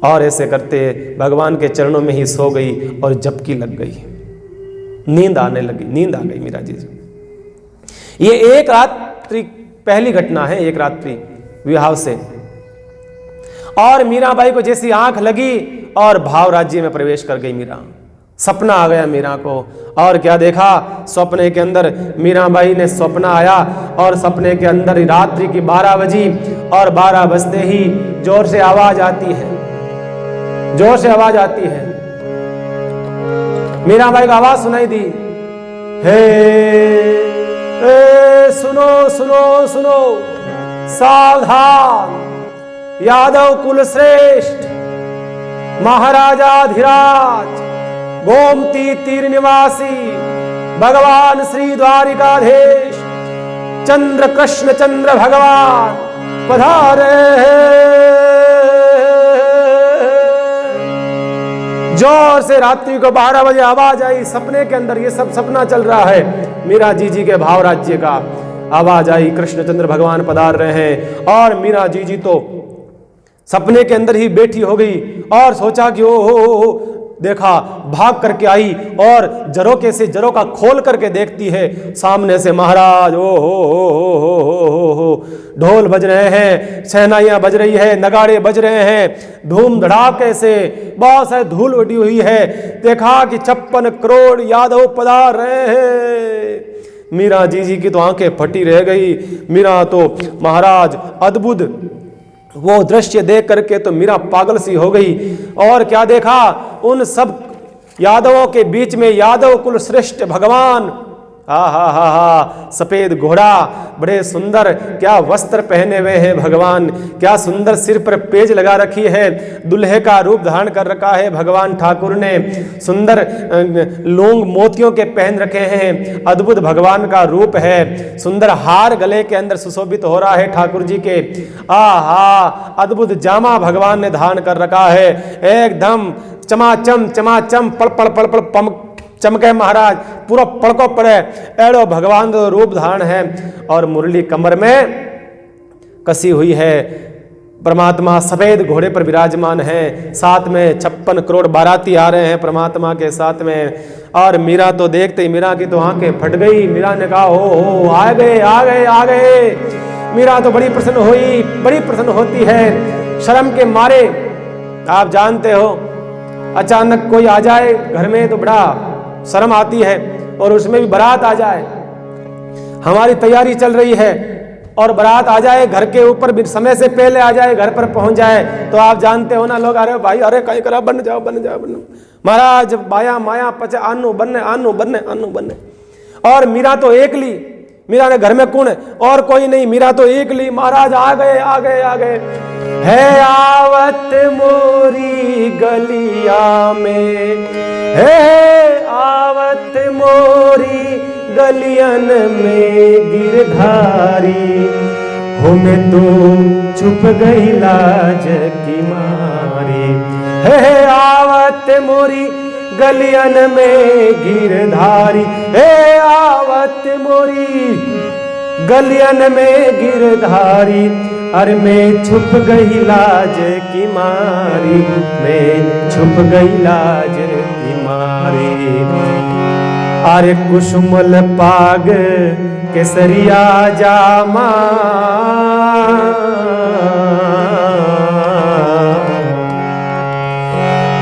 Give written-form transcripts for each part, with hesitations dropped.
और ऐसे करते भगवान के चरणों में ही सो गई और झपकी लग गई, नींद आने लगी, नींद आ गई मीरा जी। ये एक रात्रि पहली घटना है, एक रात्रि विवाह से। और मीराबाई को जैसी आंख लगी और भाव राज्य में प्रवेश कर गई मीरा। सपना आ गया मीरा को, और क्या देखा सपने के अंदर, मीराबाई ने सपना आया और सपने के अंदर रात्रि की 12 बजी और 12 बजते ही जोर से आवाज आती है, जोर से आवाज आती है। मीराबाई को आवाज सुनाई दी, हे सुनो सुनो सुनो, सावधान, यादव कुल श्रेष्ठ महाराजाधिराज गोमती तीर निवासी भगवान श्री द्वारिकाधीश चंद्र कृष्ण चंद्र भगवान पधारे हैं। जोर से रात्रि को 12 बजे आवाज आई सपने के अंदर। ये सब सपना चल रहा है, मीरा जी के भाव राज्य का। आवाज आई कृष्णचंद्र भगवान पधार रहे हैं, और मीरा जी तो सपने के अंदर ही बैठी हो गई और सोचा कि ओ देखा, भाग करके आई और झरोके से झरोका खोल करके देखती है, सामने से महाराज हो ढोल बज रहे हैं, शहनाइयां बज रही है, नगाड़े बज रहे हैं, धूम धड़ाके से बहुत सारी धूल उड़ी हुई है। देखा कि 56 करोड़ यादव पधार रहे हैं। मीरा जी की तो आंखें फटी रह गई। मीरा तो महाराज अद्भुत वो दृश्य देख करके तो मीरा पागल सी हो गई। और क्या देखा, उन सब यादवों के बीच में यादव कुल श्रेष्ठ भगवान, हा सफेद घोड़ा, बड़े सुंदर क्या वस्त्र पहने हुए हैं भगवान, क्या सुंदर सिर पर पेज लगा रखी है, दुल्हे का रूप धारण कर रखा है भगवान ठाकुर ने, सुंदर लौंग मोतियों के पहन रखे हैं, अद्भुत भगवान का रूप है, सुंदर हार गले के अंदर सुशोभित हो रहा है ठाकुर जी के, अद्भुत जामा भगवान ने धारण कर रखा है, एकदम चमाचम चमाचम पड़ पड़ पड़ पड़ पम चमके महाराज, पूरा पड़को पड़े एड़ो भगवान का रूप धारण है। और मुरली कमर में कसी हुई है, परमात्मा सफेद घोड़े पर विराजमान है, साथ में 56 करोड़ बाराती आ रहे हैं परमात्मा के साथ में। और मीरा तो देखते ही मीरा की तो आंखें फट गई। मीरा ने कहा हो आ गए आ गए आ गए। मीरा तो बड़ी प्रसन्न हुई, बड़ी प्रसन्न होती है। शर्म के मारे, आप जानते हो अचानक कोई आ जाए घर में तो बड़ा शर्म आती है, और उसमें भी बारात आ जाए, हमारी तैयारी चल रही है और बारात आ जाए घर के ऊपर, समय से पहले आ जाए, घर पर पहुंच जाए, तो आप जानते हो ना लोग, अरे भाई अरे कहीं करा बन जाओ बन जाओ बन महाराज, बाया माया पचे आनू बनने आनू बनने आनू बनने। और मीरा तो एकली, मीरा ने घर में कौन है और कोई नहीं, मीरा तो एकली। महाराज आ गए आ गए आ गए। है आवत मोरी गलिया में, है आवत मोरी गलियन में गिरधारी, हो मैं तो छुप गई लाज की मारी। है आवत मोरी गलियन में गिरधारी, हे आवत मोरी गलियन में गिरधारी, अरे मैं छुप गई लाज की मारी, मैं छुप गई लाज की मारी। अरे कुसुमल पाग केसरिया जामा,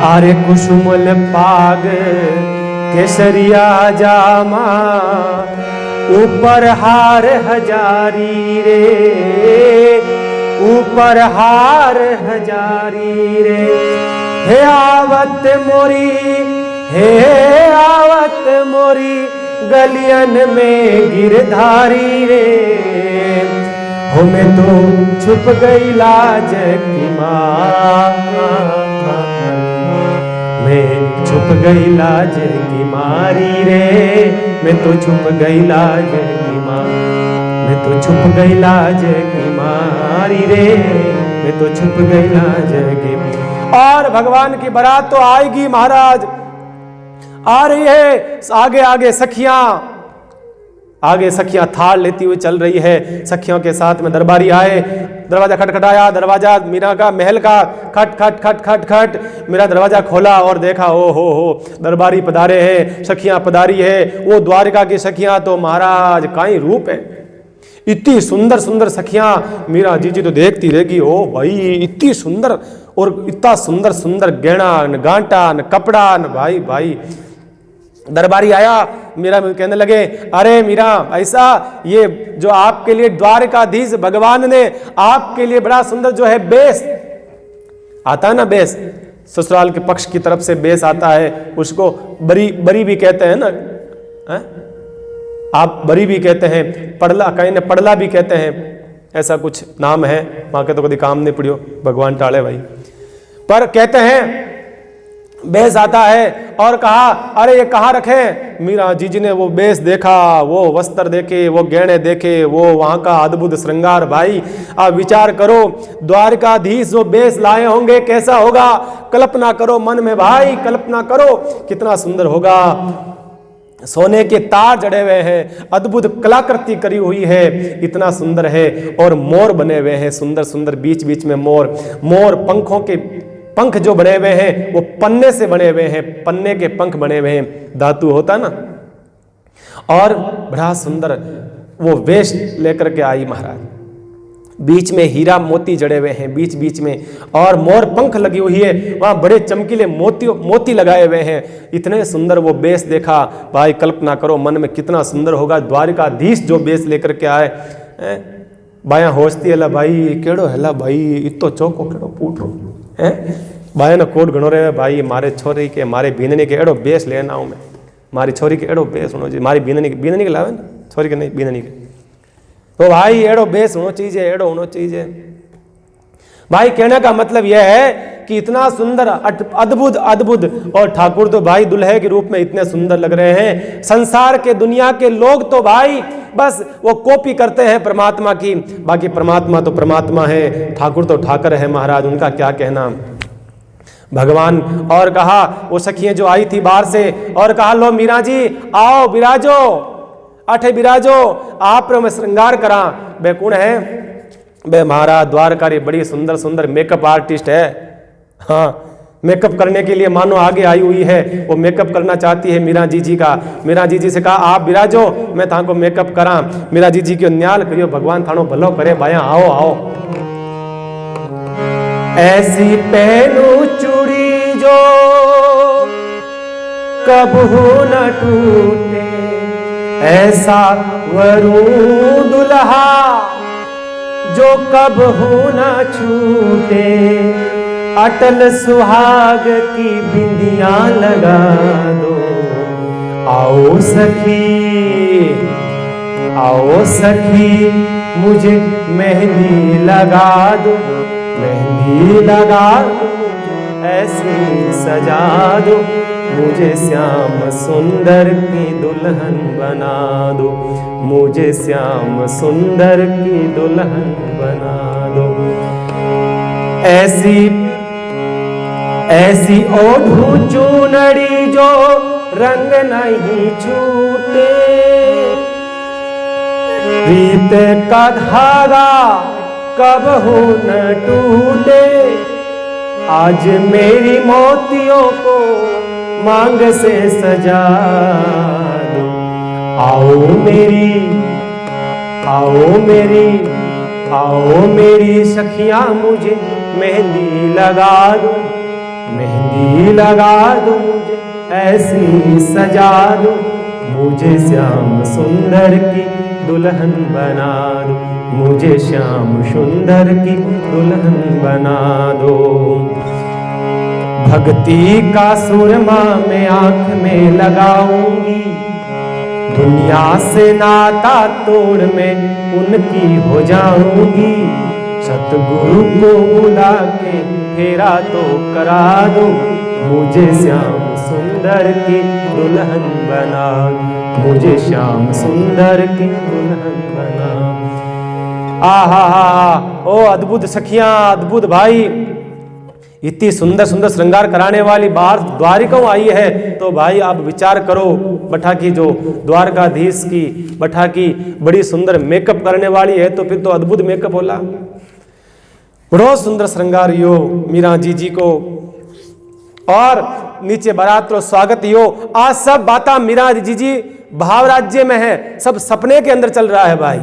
अरे कुसुमल पाग केसरिया जामा, ऊपर हार हजारी रे, ऊपर हार हजारी रे। हे आवत मोरी, हे आवत मोरी गलियन में गिरधारी रे, हो मैं तो छुप गई लाज की माँ, मैं छुप गई लाज की मारी रे, मैं तो छुप गई लाज की माँ, मैं तो छुप गई लाज की मारी रे, मैं तो छुप गई लाज की। और भगवान की बारात तो आएगी महाराज, आ रही है, आगे आगे सखियां आगे सखियां थाल लेती हुई चल रही है। सखियों के साथ में दरबारी आए, दरवाजा खटखटाया, दरवाजा मीरा का महल का खट खट खट खट खट। मेरा दरवाजा खोला और देखा, ओ हो दरबारी पधारे हैं, सखियां पधारी है। वो द्वारिका की सखियां तो महाराज का ही रूप है, इतनी सुंदर सुंदर सखियां। मीरा जी तो देखती रहेगी, ओ भाई इतनी सुंदर, और इतना सुंदर सुंदर गहना न गांटा न कपड़ा न भाई भाई। दरबारी आया, मीरा कहने लगे, अरे मीरा ऐसा, ये जो आपके लिए द्वारकाधीश भगवान ने आपके लिए बड़ा सुंदर जो है बेस आता है ना, बेस ससुराल के पक्ष की तरफ से बेस आता है, उसको बरी बरी भी कहते हैं ना, है? आप बरी भी कहते हैं, पड़ला कहीं ने पड़ला भी कहते हैं, ऐसा कुछ नाम है। माँ के तो कभी काम नहीं पड़ियो, भगवान टाले भाई, पर कहते हैं बेस आता है। और कहा, अरे ये कहाँ रखे? मीरा जी ने वो बेस देखा, वो वस्त्र देखे, वो गहने देखे, वो वहां का अद्भुत श्रृंगार। भाई आप विचार करो, द्वारकाधीश जो बेस लाए होंगे कैसा होगा, कल्पना करो मन में भाई, कल्पना करो कितना सुंदर होगा। सोने के तार जड़े हुए हैं, अद्भुत कलाकृति करी हुई है, इतना सुंदर है। और मोर बने हुए हैं सुंदर सुंदर, बीच बीच में मोर, मोर पंखों के पंख जो बने हुए हैं वो पन्ने से बने हुए हैं, पन्ने के पंख बने हुए हैं, धातु होता ना। और बड़ा सुंदर वो वेश लेकर के आई महाराज, बीच में हीरा मोती जड़े हुए हैं बीच बीच में, और मोर पंख लगी हुई है, वहां बड़े चमकीले मोती लगाए हुए हैं। इतने सुंदर वो बेस देखा भाई, कल्पना करो मन में कितना सुंदर होगा। द्वारिकाधीश जो बेस लेकर के आए, बाया होस्ती हला भाई, केड़ो हला भाई, इतो चौको केड़ो पूठो है, बाया ने कोट घणो रहे भाई, मारे छोरी के मारे बीननी के एड़ो बेस लेना हूं मैं, मारी छोरी के एड़ो बेस होनो चाहिए, मारी बीननी के लावे ना, छोरी के नहीं बीननी के, तो भाई एड़ो बेस होना चाहिए, एड़ो होना चाहिए। भाई कहने का मतलब यह है कि इतना सुंदर अद्भुत अद्भुत, और ठाकुर तो भाई दुल्हे के रूप में इतने सुंदर लग रहे हैं। संसार के दुनिया के लोग तो भाई बस वो कॉपी करते हैं परमात्मा की, बाकी परमात्मा तो परमात्मा है, ठाकुर तो ठाकर है महाराज, उनका क्या कहना भगवान। और कहा वो सखियां जो आई थी बाहर से, और कहा लो मीरा जी आओ विराजो, अठे विराजो, आप मैं श्रृंगार करा। बे कौन है? बे महाराज द्वारकारी बड़ी सुंदर सुंदर मेकअप आर्टिस्ट है, हाँ मेकअप करने के लिए मानो आगे आई हुई है, वो मेकअप करना चाहती है मीरा जी का। मीरा जी से कहा आप विराजो, मैं ताको मेकअप करा। मीरा जी की न्याल करियो, भगवान थानो भलो करे, बाया आओ आओ। ऐसी पहनू चूड़ी जो कबहू न टूटे, ऐसा वरू दुल्हा जो कबहू न छूटे, अटल सुहाग की बिंदियां लगा दो, आओ सखी मुझे मेहंदी लगा दो, मेहंदी लगा दो, ऐसी सजा दो, मुझे श्याम सुंदर की दुल्हन बना दो, मुझे श्याम सुंदर की दुल्हन बना दो। ऐसी ओढ़ू चूनड़ी जो रंग नहीं छूटे, प्रीत का धागा कबहू न टूटे, आज मेरी मोतियों को मांग से सजा दो, आओ मेरी सखियां मुझे मेहंदी लगा दो, मेहंदी लगा दो, मुझे ऐसी सजा दो, मुझे श्याम सुंदर की दुल्हन बना दो, मुझे श्याम सुंदर की दुल्हन बना दो। भक्ति का सुरमा मैं आंख में लगाऊंगी, दुनिया से नाता तोड़ में उनकी हो जाऊंगी, सतगुरु को बुला के फेरा तो करा दो, मुझे श्याम सुंदर की दुल्हन बना, मुझे श्याम सुंदर की दुल्हन बना। आहा, ओ अद्भुत सखियां, अद्भुत भाई, इतनी सुंदर सुंदर श्रृंगार कराने वाली बाहर द्वारिका आई है, तो भाई आप विचार करो बठा की जो द्वारकाधीश की बठा की बड़ी सुंदर मेकअप करने वाली है, तो फिर तो अद्भुत मेकअप होला। बड़ो सुंदर श्रृंगार यो मीरा जी को, और नीचे बारात रो स्वागत यो। आज सब बाता मीरा जी भाव राज्य में है, सब सपने के अंदर चल रहा है भाई।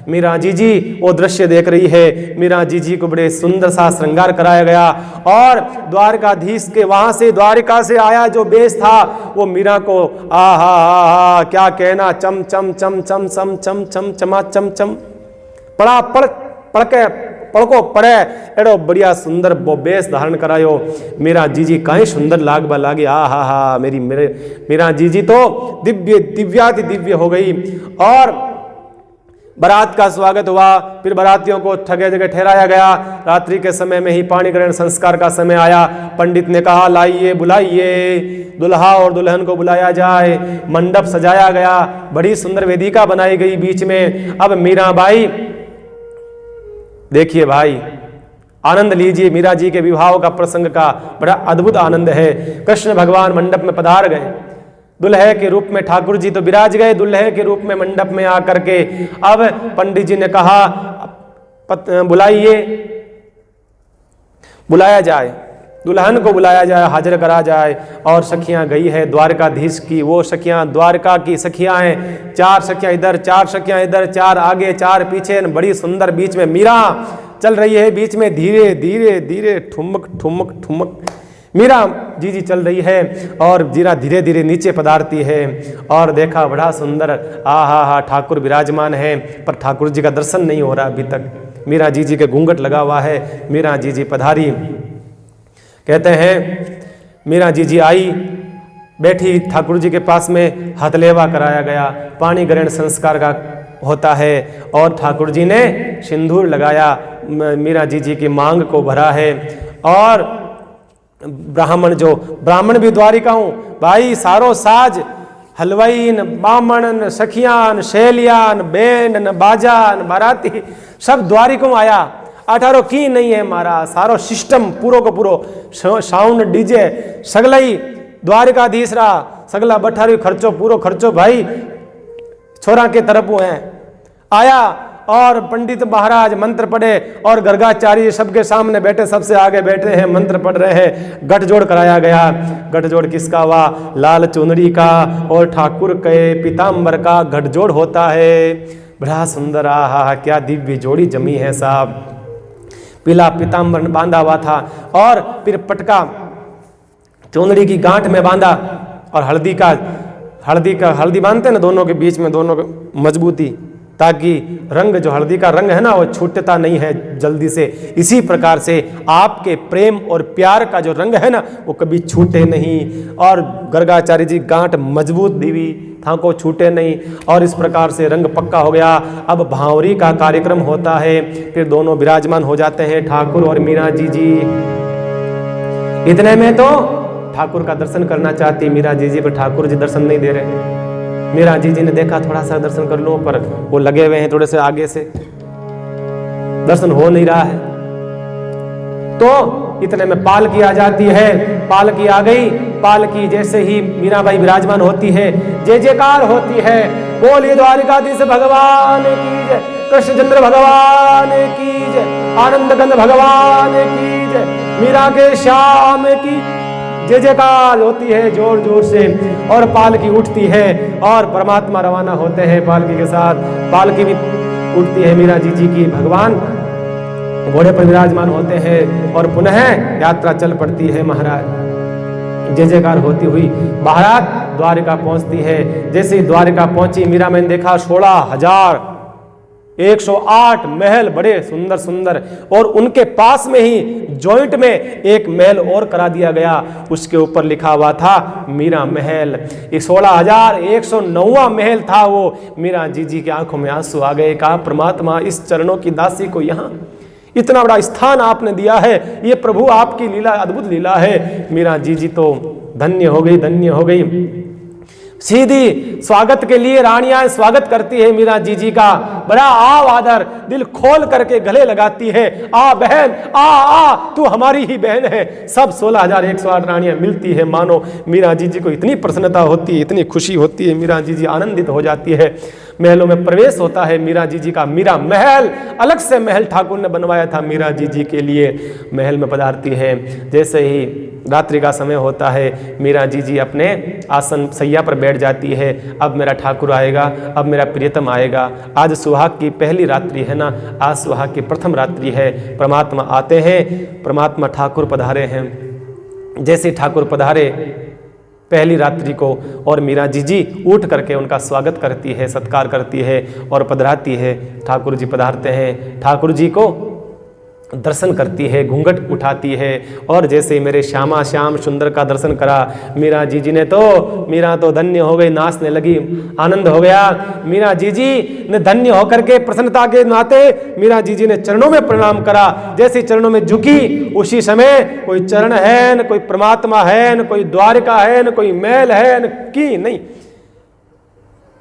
मीरा जी वो दृश्य देख रही है, मीरा जी को बड़े सुंदर सा श्रृंगार कराया गया, और द्वारकाधीश के वहां से द्वारिका से आया जो बेस था वो मीरा को आहा क्या कहना, चम चम चम चम चम चम चम चमा चम चम पड़ा पड़को पड़े एड़ो बढ़िया सुंदर वो बेस धारण करायो। मीरा जी काई सुंदर लाग लागे, आहा मीरा जी तो दिव्य दिव्याति दिव्य हो गई। और बारात का स्वागत हुआ, फिर बारातियों को जगह जगह ठहराया गया। रात्रि के समय में ही पाणी ग्रहण संस्कार का समय आया। पंडित ने कहा लाइए बुलाइए, दुल्हा और दुल्हन को बुलाया जाए। मंडप सजाया गया, बड़ी सुंदर वेदिका बनाई गई बीच में। अब मीरा बाई देखिए भाई, आनंद लीजिए, मीरा जी के विवाह का प्रसंग का बड़ा अद्भुत आनंद है। कृष्ण भगवान मंडप में पधार गए, दुल्हे के रूप में ठाकुर जी तो विराज गए, दुल्हे के रूप में मंडप में आकर के अब पंडित जी ने कहा बुलाइए, बुलाया जाए, दुल्हन को बुलाया जाए, हाजिर करा जाए। और सखियां गई है द्वारकाधीश की, वो सखियां द्वारका की सखियां हैं, 4 सखियां इधर, 4 सखियां इधर, 4 आगे 4 पीछे, बड़ी सुंदर। बीच में मीरा चल रही है, बीच में धीरे धीरे धीरे ठुमक ठुमक ठुमक मीरा जी चल रही है, और जीरा धीरे धीरे नीचे पधारती है। और देखा बड़ा सुंदर, आहा ठाकुर विराजमान है, पर ठाकुर जी का दर्शन नहीं हो रहा अभी तक। मीरा जी के घूंघट लगा हुआ है। मीरा जी पधारी, कहते हैं मीरा जी आई, बैठी ठाकुर जी के पास में, हथलेवा कराया गया, पाणी ग्रहण संस्कार का होता है, और ठाकुर जी ने सिंदूर लगाया, मीरा जी की मांग को भरा है। और ब्राह्मण भी द्वारिका हूँ भाई, सारो साज, हलवाईन, बामणन, सखियान, शैलियान, बैंड, बाजान, बाराती सब द्वारिका आया। 18 की नहीं है मारा, सारो सिस्टम पूरो को पूरो, साउंड डीजे सगलाई द्वारिकाधीश रहा, सगला बठारी खर्चो पूरो खर्चो भाई छोरा के तरफ है आया। और पंडित महाराज मंत्र पढ़े, और गर्गाचार्य सबके सामने बैठे, सबसे आगे बैठे हैं, मंत्र पढ़ रहे हैं। गठजोड़ कराया गया। गठजोड़ किसका हुआ? लाल चुनरी का और ठाकुर के पीताम्बर का गठजोड़ होता है। बड़ा सुंदर, आहा क्या दिव्य जोड़ी जमी है साहब। पीला पीताम्बर बांधा हुआ था, और फिर पटका चुनरी की गांठ में बांधा, और हल्दी बांधते ना दोनों के बीच में, दोनों मजबूती, ताकि रंग जो हल्दी का रंग है ना वो छूटता नहीं है जल्दी से। इसी प्रकार से आपके प्रेम और प्यार का जो रंग है ना वो कभी छूटे नहीं। और गर्गाचार्य जी गांठ मजबूत दीवी था को छूटे नहीं, और इस प्रकार से रंग पक्का हो गया। अब भांवरी का कार्यक्रम होता है, फिर दोनों विराजमान हो जाते हैं, ठाकुर और मीरा जी। इतने में तो ठाकुर का दर्शन करना चाहती मीरा जी, पर ठाकुर जी दर्शन नहीं दे रहे। मीरा जी ने देखा थोड़ा सा दर्शन कर लो, पर वो लगे हुए हैं थोड़े से आगे से, दर्शन हो नहीं रहा है। तो इतने में पालकी आ जाती है। पालकी आ गई, पालकी जैसे ही मीराबाई विराजमान होती है, जय जयकार होती है, बोलिए द्वारिकाधीश भगवान की जय, कृष्णचंद्र भगवान की जय, आनंदगंध भगवान की जय, मीरा के श्याम की जय जयकार होती है जोर जोर से। और पालकी उठती है, और परमात्मा रवाना होते हैं पालकी के साथ। पालकी भी उठती है मीरा जी की, भगवान घोड़े पर विराजमान होते हैं, और पुनः यात्रा चल पड़ती है। महाराज जय जयकार होती हुई बारात द्वारिका पहुंचती है। जैसे ही द्वारिका पहुंची, मीरा मैंने देखा 16,108 महल, बड़े सुंदर सुंदर, और उनके पास में ही जॉइंट में एक महल और करा दिया गया, उसके ऊपर लिखा हुआ था मीरा महल। 16,109वां महल था वो। मीरा जी की आंखों में आंसू आ गए। कहा परमात्मा, इस चरणों की दासी को यहाँ इतना बड़ा स्थान आपने दिया है, ये प्रभु आपकी लीला, अद्भुत लीला है। मीरा जी तो धन्य हो गई, धन्य हो गई। सीधी स्वागत के लिए रानियां स्वागत करती है मीरा जी का, बड़ा आव आदर दिल खोल करके गले लगाती है। आ बहन आ तू हमारी ही बहन है। सब 16,108 रानियां मिलती है। मानो मीरा जी को इतनी प्रसन्नता होती है, इतनी खुशी होती है, मीरा जी आनंदित हो जाती है। महलों में प्रवेश होता है मीरा जी का। मीरा महल, अलग से महल ठाकुर ने बनवाया था मीरा जी के लिए। महल में पधारती है। जैसे ही रात्रि का समय होता है, मीरा जी अपने आसन सैया पर बैठ जाती है। अब मेरा ठाकुर आएगा, अब मेरा प्रियतम आएगा। आज सुहाग की पहली रात्रि है ना, आज सुहाग की प्रथम रात्रि है। परमात्मा आते हैं, परमात्मा ठाकुर पधारे हैं। जैसे ठाकुर पधारे पहली रात्रि को, और मीरा जी उठ करके उनका स्वागत करती है, सत्कार करती है और पधराती है। ठाकुर जी पधारते हैं, ठाकुर जी को दर्शन करती है, घूंघट उठाती है। और जैसे मेरे श्यामा श्याम सुंदर का दर्शन करा मीरा जी ने, तो मीरा तो धन्य हो गई, नाचने लगी, आनंद हो गया। मीरा जी ने धन्य होकर के प्रसन्नता के नाते मीरा जी ने चरणों में प्रणाम करा। जैसे चरणों में झुकी, उसी समय कोई चरण है न कोई परमात्मा है, न कोई द्वारिका है, न कोई महल है, न की नहीं।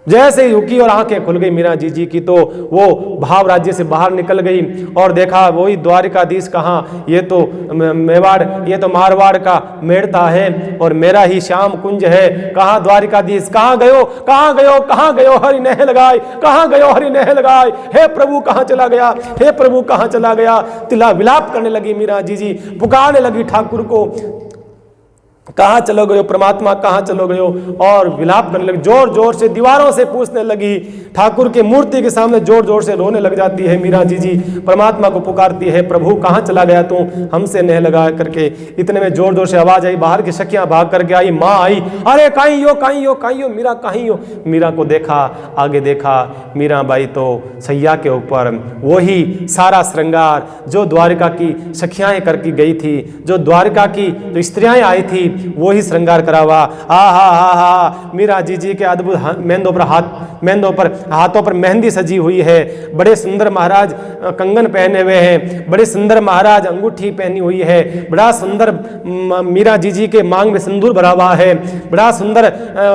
जैसे ही रुकी और आंखें खुल गई मीरा जी की, तो वो भाव राज्य से बाहर निकल गई और देखा वही द्वारिकाधीश कहाँ, ये तो मेवाड़, ये तो मारवाड़ का मेड़ता है और मेरा ही श्याम कुंज है। कहाँ द्वारिकाधीश, कहाँ गयो, कहाँ गयो, कहाँ गयो हरि नेह लगाए, कहाँ गयो हरि नेह लगाए। हे प्रभु कहाँ चला गया, हे प्रभु कहाँ चला गया। तिला विलाप करने लगी मीरा जी, पुकारने लगी ठाकुर को, कहाँ चलो गयो परमात्मा, कहाँ चलो गयो। और विलाप करने लगी, जोर जोर से दीवारों से पूछने लगी। ठाकुर की मूर्ति के सामने जोर जोर से रोने लग जाती है मीरा जी। परमात्मा को पुकारती है, प्रभु कहाँ चला गया तू, हमसे नेह लगा करके। इतने में जोर जोर से आवाज आई, बाहर की सखियां भाग करके आई, माँ आई, अरे कहीं हो, कहीं हो, कहीं हो, मीरा कहीं हो। मीरा को देखा, आगे देखा, मीरा बाई तो सैया के ऊपर वही सारा श्रृंगार जो द्वारिका की सखियाएं करके गई थी, जो द्वारिका की जो स्त्रियां आई थी, वही श्रृंगार करा हुआ। हा मीरा जी के अद्भुत मेहंदों पर हाथों पर मेहंदी सजी हुई है। बड़े सुंदर महाराज कंगन पहने हुए हैं, बड़े सुंदर महाराज अंगूठी पहनी हुई है, बड़ा सुंदर मीरा जी के मांग में सिंदूर भरा हुआ है, बड़ा सुंदर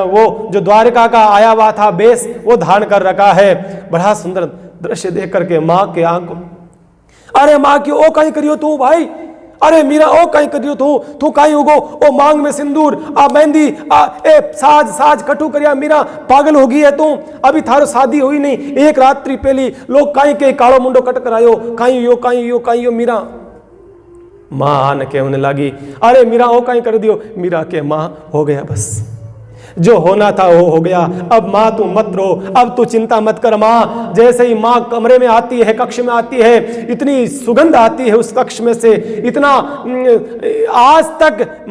वो जो द्वारिका का आया हुआ था बेस वो धारण कर रखा है। बड़ा सुंदर दृश्य देख करके माँ के आंखों, अरे माँ की ओ कहीं करियो तू भाई, अरे मीरा ओ कहीं करियो तू कहीं उगो, ओ मांग में सिंदूर, आ मेहंदी, ए साज साज कटू करिया। मीरा पागल हो गई है तू, अभी थारो शादी हुई नहीं, एक रात्रि पहली लोग कहीं के कालो मुंडो कट करायो, कहीं यो कहीं यो कहीं यो। मीरा माँ आन के होने लगी, अरे मीरा ओ कहीं कर दियो। मीरा के माँ हो गया, बस जो होना था वो हो गया। अब माँ तू मत रो, अब तू चिंता मत कर माँ। जैसे ही माँ कमरे में आती है, कक्ष में आती है, इतनी सुगंध आती है उस कक्ष में से, इतना आज तक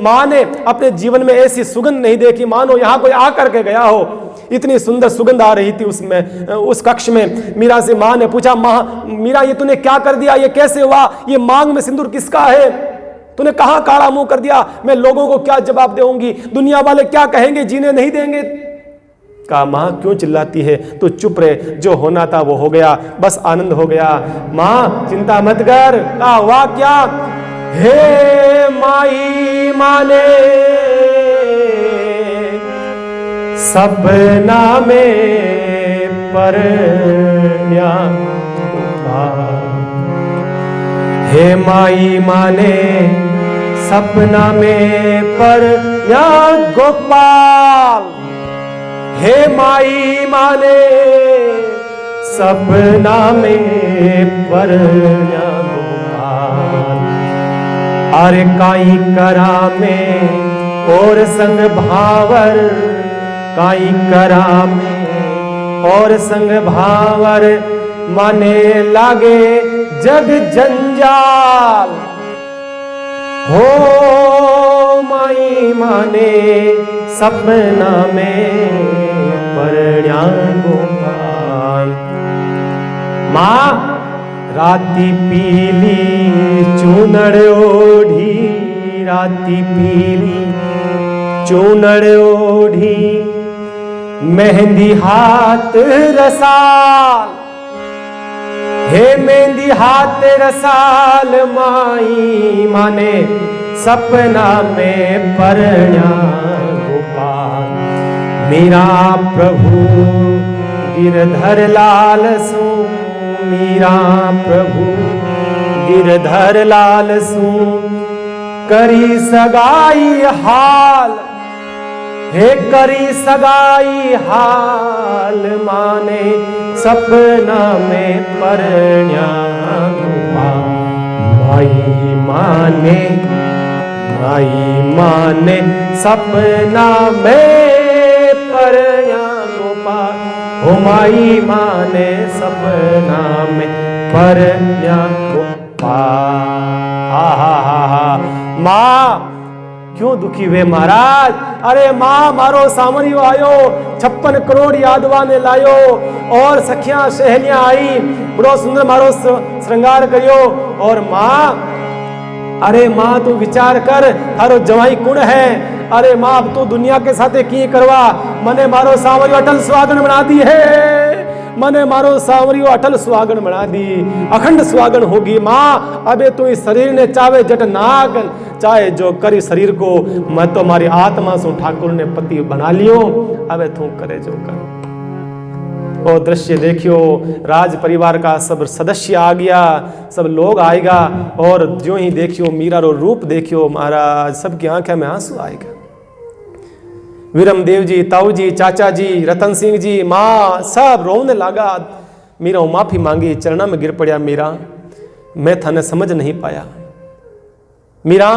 माँ ने अपने जीवन में ऐसी सुगंध नहीं देखी, मानो यहाँ कोई आकर के गया हो। इतनी सुंदर सुगंध आ रही थी उसमें, उस कक्ष में। मीरा से माँ ने पूछा, माँ मीरा ये तूने क्या कर दिया, ये कैसे हुआ, ये मांग में सिंदूर किसका है, तूने कहां काला मुंह कर दिया, मैं लोगों को क्या जवाब दूंगी, दुनिया वाले क्या कहेंगे, जीने नहीं देंगे। कहा मां क्यों चिल्लाती है, तू चुप रहे, जो होना था वो हो गया, बस आनंद हो गया। मां चिंता मत कर। कहा हुआ क्या, हे माई माने सपना में परण्या, हे माई माने सपना में परण्या गोपाल, हे माई माने सपना में परण्या गोपाल। अरे काई करा में और संग भावर, काई करा में और संग भावर, माने लागे जग जंजाल। हो माई माने सपना में परण्या गोपाल। माँ राती पीली चूनड़ ओढ़ी, राती पीली चूनड़ ओढ़ी, मेहंदी हाथ रसाल, हे मेहंदी हाथ रसाल, माई माने सपना में परण्या गोपाल। मीरा प्रभु गिरधर लाल सू, मीरा प्रभु गिरधर लाल सू करी सगाई हाल, हे करी सगाई हाल माने सपना में परण्या माई माने, माई माने सपना में परण्या गोपाल, हो माई माने सपना में परण्या गोपाल। मां क्यों दुखी हुए महाराज? अरे मां मारो सामरियो आयो, 56 करोड़ यादवा ने लायो और सखियां सहेलियां आई, बड़ो सुंदर मारो श्रृंगार करियो। और मां, अरे मां तू विचार कर, थारो जवाई कुण है? अरे मां अब तू दुनिया के साथे की करवा, मने मारो सामरियो अटल सुहागन बना दी है, मने मारो सावरियो अटल सुहागन बना दी, अखंड सुहागन होगी मां। अबे तू इस शरीर ने चावे जट नाग, चाहे जो करी शरीर को, मैं तो हमारी आत्मा से ठाकुर ने पति बना लियो, अबे तू करे जो कर। और दृश्य देखियो, राज परिवार का सब सदस्य आ गया, सब लोग आएगा, और जो ही देखियो मीरा रो रूप देखियो महाराज, सबकी आंखें में आंसू आएगा। विरम देव जी, ताऊ जी, चाचा जी, रतन सिंह जी, माँ सब रोने लगा। मीरा माफी मांगी, चरणा में गिर पड़ा, मीरा मैं थाने समझ नहीं पाया, मीरा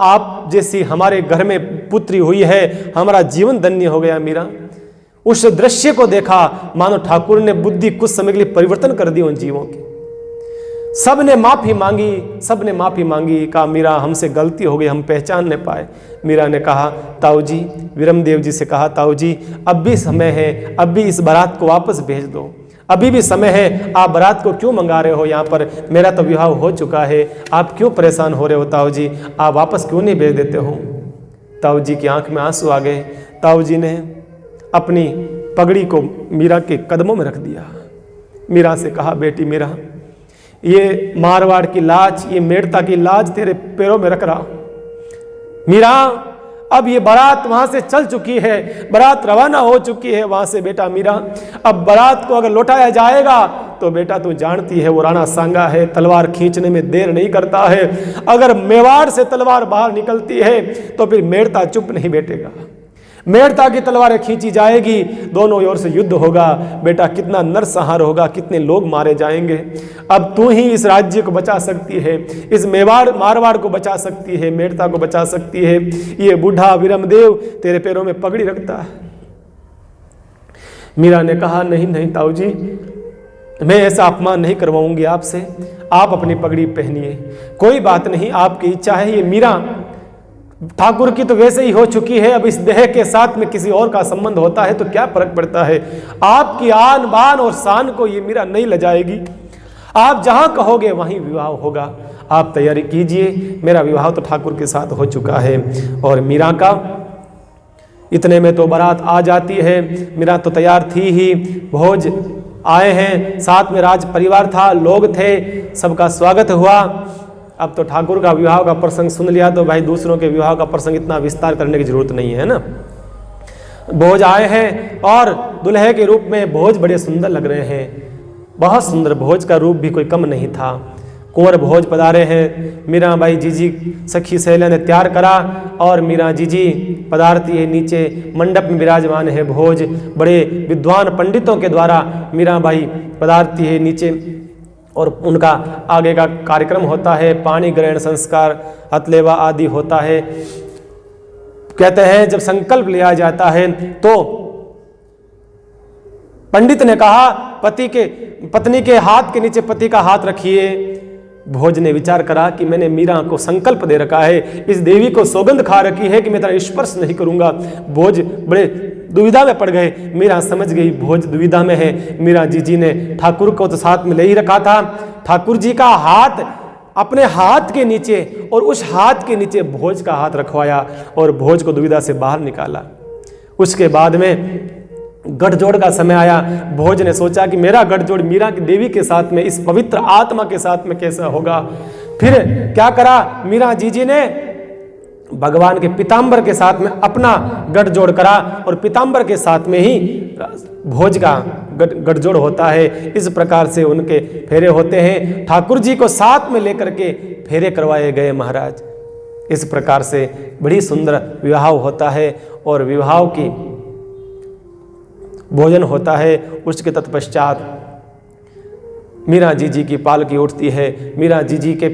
आप जैसी हमारे घर में पुत्री हुई है, हमारा जीवन धन्य हो गया। मीरा उस दृश्य को देखा, मानो ठाकुर ने बुद्धि कुछ समय के लिए परिवर्तन कर दी उन जीवों की। सब ने माफी मांगी, सब ने माफी मांगी, कहा मीरा हमसे गलती हो गई, हम पहचान नहीं पाए। मीरा ने कहा ताऊ जी, विरम देव जी से कहा ताऊ जी अब भी समय है, अब भी इस बारात को वापस भेज दो, अभी भी समय है, आप बारात को क्यों मंगा रहे हो यहाँ पर, मेरा तो विवाह हो चुका है, आप क्यों परेशान हो रहे हो ताऊ जी, आप वापस क्यों नहीं भेज देते हो। ताऊ जी की आंख में आंसू आ गए। ताऊ जी ने अपनी पगड़ी को मीरा के कदमों में रख दिया। मीरा से कहा बेटी मीरा, ये मारवाड़ की लाज, ये मेड़ता की लाज तेरे पैरों में रख रहा। मीरा अब ये बारात वहां से चल चुकी है, बारात रवाना हो चुकी है वहां से बेटा मीरा, अब बारात को अगर लौटाया जाएगा तो बेटा तू जानती है वो राणा सांगा है, तलवार खींचने में देर नहीं करता है, अगर मेवाड़ से तलवार बाहर निकलती है तो फिर मेड़ता चुप नहीं बैठेगा, मेड़ता की तलवारें खींची जाएगी, दोनों ओर से युद्ध होगा, बेटा कितना नरसंहार होगा, कितने लोग मारे जाएंगे। अब तू ही इस राज्य को बचा सकती है, इस मेवाड़ मारवाड़ को बचा सकती है, मेड़ता को बचा सकती है। ये बूढ़ा विरमदेव तेरे पैरों में पगड़ी रखता है। मीरा ने कहा नहीं नहीं ताऊ जी, मैं ऐसा अपमान नहीं करवाऊंगी आपसे, आप अपनी पगड़ी पहनिए, कोई बात नहीं, आपकी इच्छा है। ये मीरा ठाकुर की तो वैसे ही हो चुकी है, अब इस देह के साथ में किसी और का संबंध होता है तो क्या फर्क पड़ता है, आपकी आन बान और शान को ये मीरा नहीं लजाएगी, आप जहां कहोगे वहीं विवाह होगा, आप तैयारी कीजिए, मेरा विवाह तो ठाकुर के साथ हो चुका है। और मीरा का इतने में तो बारात आ जाती है, मीरा तो तैयार थी ही, भोज आए हैं, साथ में राज परिवार था, लोग थे, सबका स्वागत हुआ। अब तो ठाकुर का विवाह का प्रसंग सुन लिया तो भाई दूसरों के विवाह का प्रसंग इतना विस्तार करने की जरूरत नहीं है ना। भोज आए हैं और दुल्हे के रूप में भोज बड़े सुंदर लग रहे हैं, बहुत सुंदर, भोज का रूप भी कोई कम नहीं था। कुंवर भोज पधारे हैं, मीरा बाई जीजी सखी सहेलिया ने तैयार करा और मीरा जीजी पधारती है, नीचे मंडप में विराजमान है भोज, बड़े विद्वान पंडितों के द्वारा मीरा बाई पधारती है नीचे, और उनका आगे का कार्यक्रम होता है, पानी ग्रहण संस्कार, हथलेवा आदि होता है। कहते हैं जब संकल्प लिया जाता है तो पंडित ने कहा पत्नी के हाथ के नीचे पति का हाथ रखिए। भोज ने विचार करा कि मैंने मीरा को संकल्प दे रखा है, इस देवी को सौगंध खा रखी है कि मैं तेरा स्पर्श नहीं करूंगा। भोज बड़े दुविधा में पड़ गए, मीरा समझ गई भोज दुविधा में है। मीरा जी ने ठाकुर को तो साथ में ले ही रखा था, ठाकुर जी का हाथ अपने हाथ के नीचे और उस हाथ के नीचे भोज का हाथ रखवाया और भोज को दुविधा से बाहर निकाला। उसके बाद में गठजोड़ का समय आया। भोज ने सोचा कि मेरा गठजोड़ मीरा की देवी के साथ में, इस पवित्र आत्मा के साथ में कैसा होगा। फिर क्या करा, मीरा जीजी ने भगवान के पीताम्बर के साथ में अपना गठजोड़ करा और पीताम्बर के साथ में ही भोज का गठजोड़ होता है। इस प्रकार से उनके फेरे होते हैं। ठाकुर जी को साथ में लेकर के फेरे करवाए गए महाराज। इस प्रकार से बड़ी सुंदर विवाह होता है और विवाह की भोजन होता है। उसके तत्पश्चात मीरा जी की पालकी उठती है। मीरा जी के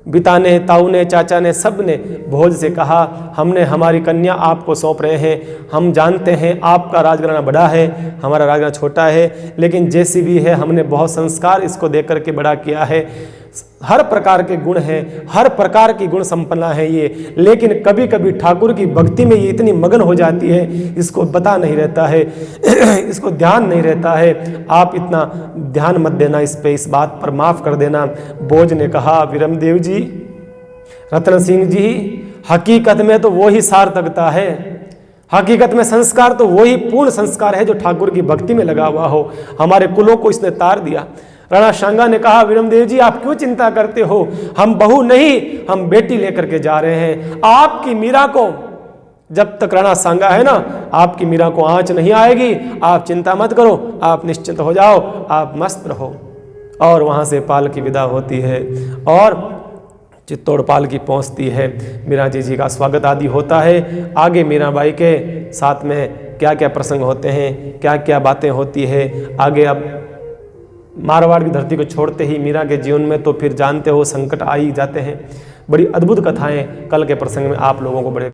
पिता ने, ताऊ ने, चाचा ने, सब ने भोज से कहा हमने हमारी कन्या आपको सौंप रहे हैं। हम जानते हैं आपका राजघराना बड़ा है, हमारा राजघराना छोटा है, लेकिन जैसी भी है हमने बहुत संस्कार इसको दे करके बड़ा किया है। हर प्रकार के गुण हैं, हर प्रकार की गुण संपन्ना है ये, लेकिन कभी कभी ठाकुर की भक्ति में ये इतनी मगन हो जाती है, इसको पता नहीं रहता है, इसको ध्यान नहीं रहता है। आप इतना ध्यान मत देना इस पे, इस बात पर माफ कर देना। बोझ ने कहा विरमदेव जी, रतन सिंह जी, हकीकत में तो वो ही सार्थकता है, हकीकत में संस्कार तो वही पूर्ण संस्कार है जो ठाकुर की भक्ति में लगा हुआ हो। हमारे कुलों को इसने तार दिया। राणा सांगा ने कहा विरमदेव जी आप क्यों चिंता करते हो, हम बहू नहीं, हम बेटी लेकर के जा रहे हैं। आपकी मीरा को, जब तक राणा सांगा है ना, आपकी मीरा को आंच नहीं आएगी। आप चिंता मत करो, आप निश्चिंत हो जाओ, आप मस्त रहो। और वहां से पालकी विदा होती है और चित्तौड़ पालकी पहुंचती है। मीरा जी का स्वागत आदि होता है। आगे मीराबाई के साथ में क्या क्या प्रसंग होते हैं, क्या क्या बातें होती है आगे। अब मारवाड़ की धरती को छोड़ते ही मीरा के जीवन में तो फिर जानते हो संकट आ ही जाते हैं। बड़ी अद्भुत कथाएं कल के प्रसंग में आप लोगों को बड़े